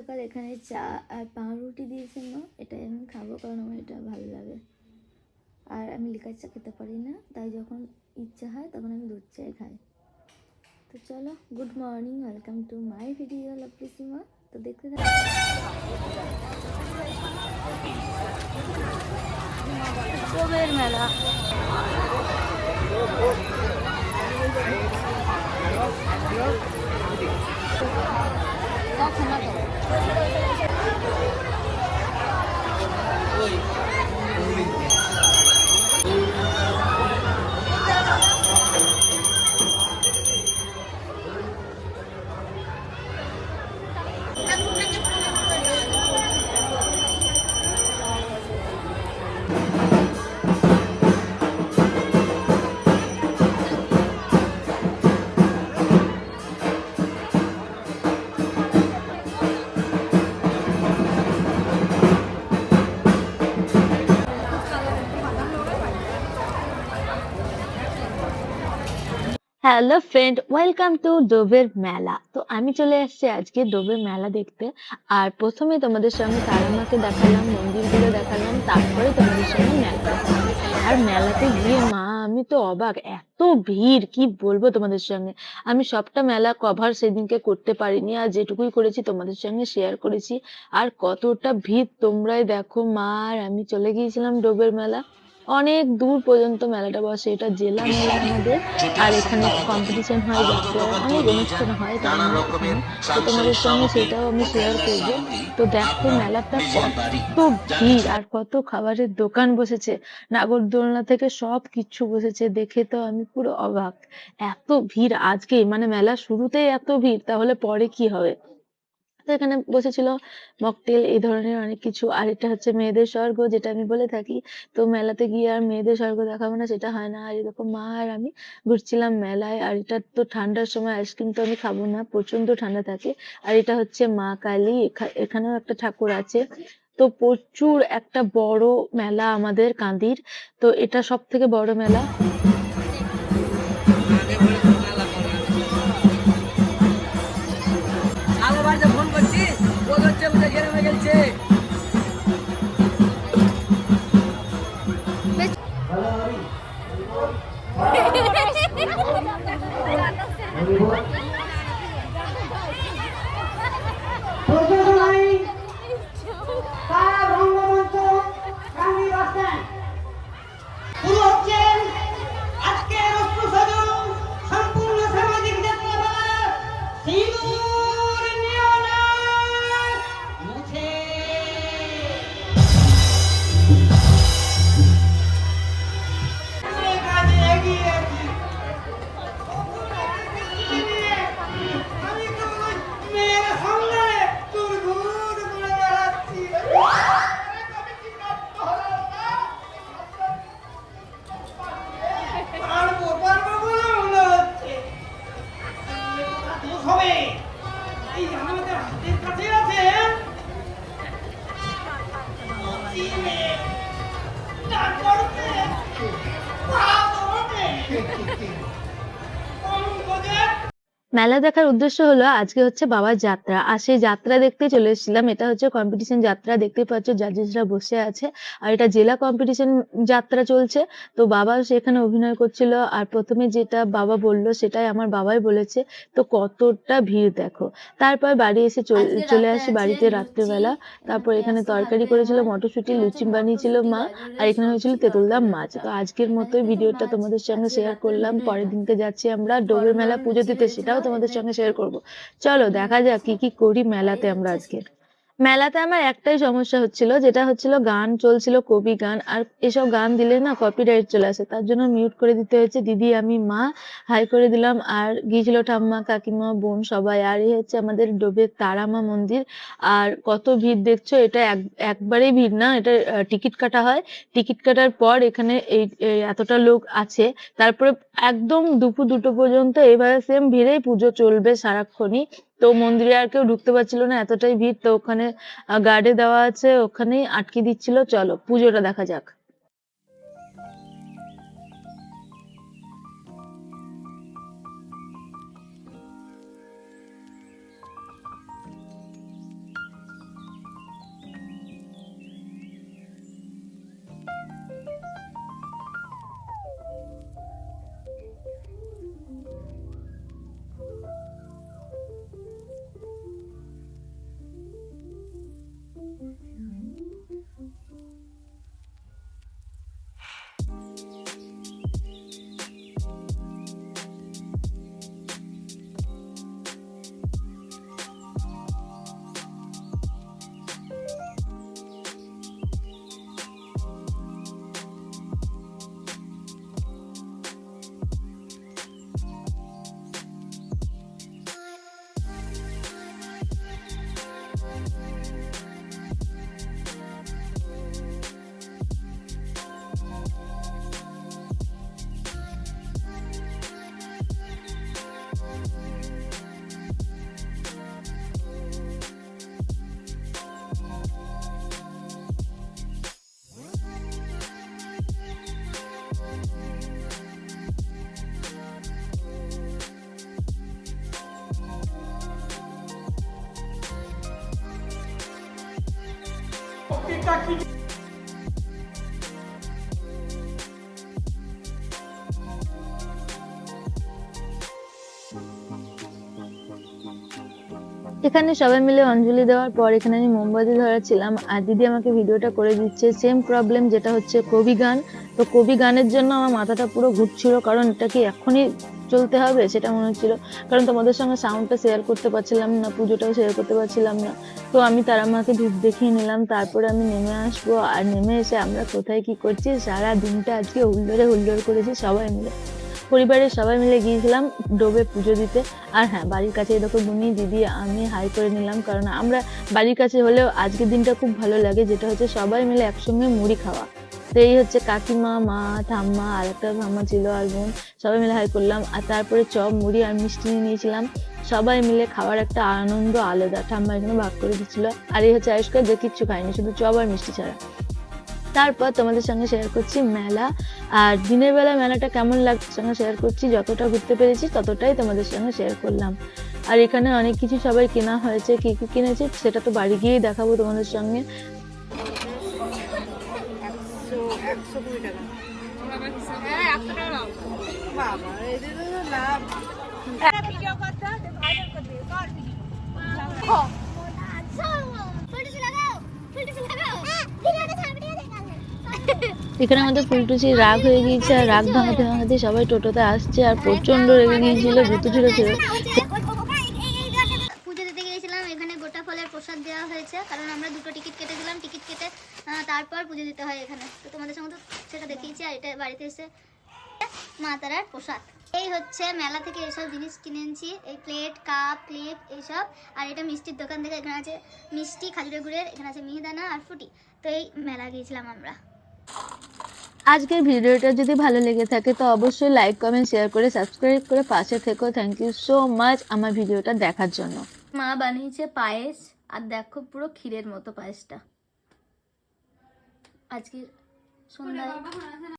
সকাল এখানে চা আর পাউরুটি দিয়েছেন না, এটাই আমি খাবো কারণ আমার এটা ভালো লাগে। আর আমি লিকার চা খেতে পারি না, তাই যখন ইচ্ছা হয় তখন আমি দুধ চাই খাই। তো চলো, good morning, welcome to my video lovely Seema. তো দেখতে থাকো। ডোবের মেলা। হ্যালো ফ্রেন্ড, ওয়েলকাম টু ডোবের মেলা। তো আমি চলে আসছি আজকে ডোবের মেলা দেখতে। আর প্রথমে তোমাদের সঙ্গে তারামাকে দেখালাম, মন্দিরগুলো দেখালাম, তারপরে তোমাদের সঙ্গে মেলা দেখালাম। আর মেলাতে গিয়ে মা আমি তো অবাক, এত ভিড় কি বলবো তোমাদের সঙ্গে। আমি সবটা মেলা কভার সেদিনকে করতে পারিনি, আর যেটুকুই করেছি তোমাদের সঙ্গে শেয়ার করেছি। আর কতটা ভিড় তোমরাই দেখো। মা আর আমি চলে গিয়েছিলাম ডোবের মেলা। অনেক দূর পর্যন্ত মেলাটা বসে, এটা জেলা মেলা আমাদের। আর এখানে কম্পিটিশন হয়, যাত্রার অনেক অনুষ্ঠান হয় তারামার এখানে। তো তোমাদের সঙ্গে সেটাও আমি শেয়ার করব। তো দেখো মেলাটা কত ভিড় আর কত খাবারের দোকান বসেছে, নাগরদোলনা থেকে সব কিছু বসেছে। দেখে তো আমি পুরো অবাক, এত ভিড় আজকে, মানে মেলা শুরুতেই এত ভিড়, তাহলে পরে কি হবে। তো এখানে বসেছিল মকটেল, এই ধরনের অনেক কিছু। আর এটা হচ্ছে মেয়েদের স্বর্গ, যেটা আমি বলে থাকি। তো মেলাতে গিয়ে আর মেয়েদের স্বর্গ দেখাবো না, সেটা হয় না। আর এরকম মা আর আমি ঘুরছিলাম মেলায়। আর এটা তো ঠান্ডার সময়, আইসক্রিম তো আমি খাবো না, প্রচন্ড ঠান্ডা থাকে। আর এটা হচ্ছে মা কালী, এখানেও একটা ঠাকুর আছে। তো প্রচুর একটা বড় মেলা আমাদের কান্দির। তো এটা সব থেকে বড় মেলা। ফোন করছি, ও হচ্ছে গ্রামে গেছে। মেলা দেখার উদ্দেশ্য হলো আজকে হচ্ছে বাবার যাত্রা, আর সেই যাত্রা দেখতে চলে এসেছিলাম। এটা হচ্ছে কম্পিটিশন যাত্রা, দেখতে পাচ্ছ জাজেসরা বসে আছে। আর এটা জেলা কম্পিটিশন যাত্রা চলছে। তো বাবা সেখানে অভিনয় করছিল। আর প্রথমে যেটা বাবা বলল সেটাই আমার বাবাই বলেছে। তো কতটা ভিড় দেখো। তারপর বাড়ি এসে চলে আসি বাড়িতে রাত্রেবেলা। তারপর এখানে তরকারি করেছিল, মটরশুঁটি, লুচি বানিয়েছিল মা। আর এখানে হয়েছিল তেঁতুলদা মাছ। তো আজকের মতোই ভিডিওটা তোমাদের সঙ্গে শেয়ার করলাম। পরের দিনকে যাচ্ছি আমরা ডোবের মেলা পুজো দিতে, সেটাও তোমাদের সঙ্গে শেয়ার করব। চলো দেখা যাক কি কি করি মেলাতে আমরা আজকে। মেলাতে আমার একটাই সমস্যা হচ্ছিল, যেটা হচ্ছিল গান চলছিল, কবি গান। আর এসব গান দিলে না কপিরাইট চলে আসে, তার জন্য মিউট করে দিতে হয়েছে। দিদি, আমি, মা হাই করে দিলাম। আর গিয়েছিল ঠাম্মা, কাকিমা, বোন সবাই। আর এই হচ্ছে আমাদের ডোবের তারামা মন্দির। আর কত ভিড় দেখছো, এটা একবারেই ভিড় না, এটা টিকিট কাটা হয়। টিকিট কাটার পর এখানে এই এতটা লোক আছে। তারপরে একদম দুপুর 2টো পর্যন্ত এভাবে সেম ভিড়েই পুজো চলবে সারাক্ষণই। তো মন্দিরে আর কেউ ঢুকতে পারছিল না, এতটাই ভিড়। তো ওখানে গার্ডে দেওয়া আছে, ওখানেই আটকে দিচ্ছিল। চলো পুজোটা দেখা যাক। এখানে সবাই মিলে অঞ্জলি দেওয়ার পর এখানে আমি মোমবাতি ধরাচ্ছিলাম আর দিদি আমাকে ভিডিওটা করে দিচ্ছে। সেম প্রবলেম, যেটা হচ্ছে কবি গান। তো কবি গানের জন্য আমার মাথাটা পুরো ঘুরছিল, কারণ এটা কি এখনই চলতে হবে সেটা মনে হচ্ছিল, কারণ তোমাদের সঙ্গে সাউন্ডটা শেয়ার করতে পারছিলাম না, পুজোটাও শেয়ার করতে পারছিলাম না। তো আমি তারা মাকে ধূপ দেখিয়ে নিলাম, তারপরে আমি নেমে আসবো। আর নেমে এসে আমরা কোথায় কি করছি, সারা দিনটা আজকে হুল্লোড়ে করেছি সবাই মিলে। পরিবারের সবাই মিলে গিয়েছিলাম ডোবে পুজো দিতে। আর হ্যাঁ, বাড়ির কাছে এই দেখো বুনি, দিদি, আমি হাই করে নিলাম, কারণ আমরা বাড়ির কাছে হলেও আজকের দিনটা খুব ভালো লাগে, যেটা হচ্ছে সবাই মিলে একসঙ্গে মুড়ি খাওয়া। তো এই হচ্ছে কাকিমা, মা, ঠাম্মা, আর একটা ঠাম্মা ছিল আর বোন, সবাই মিলে হাই করলাম। আর তারপরে চপ, মুড়ি আর মিষ্টি নিয়ে নিয়েছিলাম। সবাই মিলে খাওয়ার একটা আনন্দ আলাদা, ঠাম্মা এখানে ভাগ করে দিচ্ছিল। আর এই হচ্ছে আয়ুষ্কার, যে কিচ্ছু খাইনি, শুধু চপ আর মিষ্টি ছাড়া। তারপর তোমাদের সঙ্গে শেয়ার করছি মেলা। আর দিনের বেলা মেলাটা কেমন লাগছে সঙ্গে শেয়ার করছি, যতটা ঘুরতে পেরেছি ততটাই তোমাদের সঙ্গে শেয়ার করলাম। আর এখানে অনেক কিছু সবাই কেনা হয়েছে, কি কি কিনেছে সেটা তো বাড়ি গিয়েই দেখাবো তোমাদের সঙ্গে। 120 টাকা। হ্যাঁ 100 টাকা দাও। বাবা এদের তো লাভ। ভিডিও করতে হবে, ভাইরাল করতে হবে, কর ভিডিও। এখানে আমাদের ফুলটুচি রাগ হয়ে গিয়েছে, আর রাগ ভাঙাতে ভাঙাতে সবাই টোটোতে আসছে, আর প্রচন্ড রেগে গিয়েছিল, জুতো ছিল। পুজো দিতে গিয়েছিলাম, এখানে গোটা ফলের প্রসাদ দেওয়া হয়েছে, কারণ আমরা দুটো টিকিট কেটেছিলাম, টিকিট কেটে তারপর পুজো দিতে হয় এখানে। তো তোমাদের সঙ্গে তো সেটা দেখিয়েছি। আর এটা বাড়িতে এসে মা তারার প্রসাদ। এই হচ্ছে মেলা থেকে এইসব জিনিস কিনে এনেছি, এই প্লেট, কাপ, ক্লিপ এইসব। আর এটা মিষ্টির দোকান থেকে, এখানে আছে মিষ্টি, খাজুরের গুড়ের, এখানে আছে মিহিদানা আর ফুটি। তো এই মেলা গিয়েছিলাম আমরা। আজকের ভিডিওটা যদি ভালো লেগে থাকে তো অবশ্যই লাইক, কমেন্ট, শেয়ার করে সাবস্ক্রাইব করে পাশে থেকো। থ্যাংক ইউ সো মাচ আমার ভিডিওটা দেখার জন্য। মা বানিয়েছে পায়েস, আর দেখো পুরো ক্ষীরের মতো পায়েসটা। আজকে সন্ধ্যায়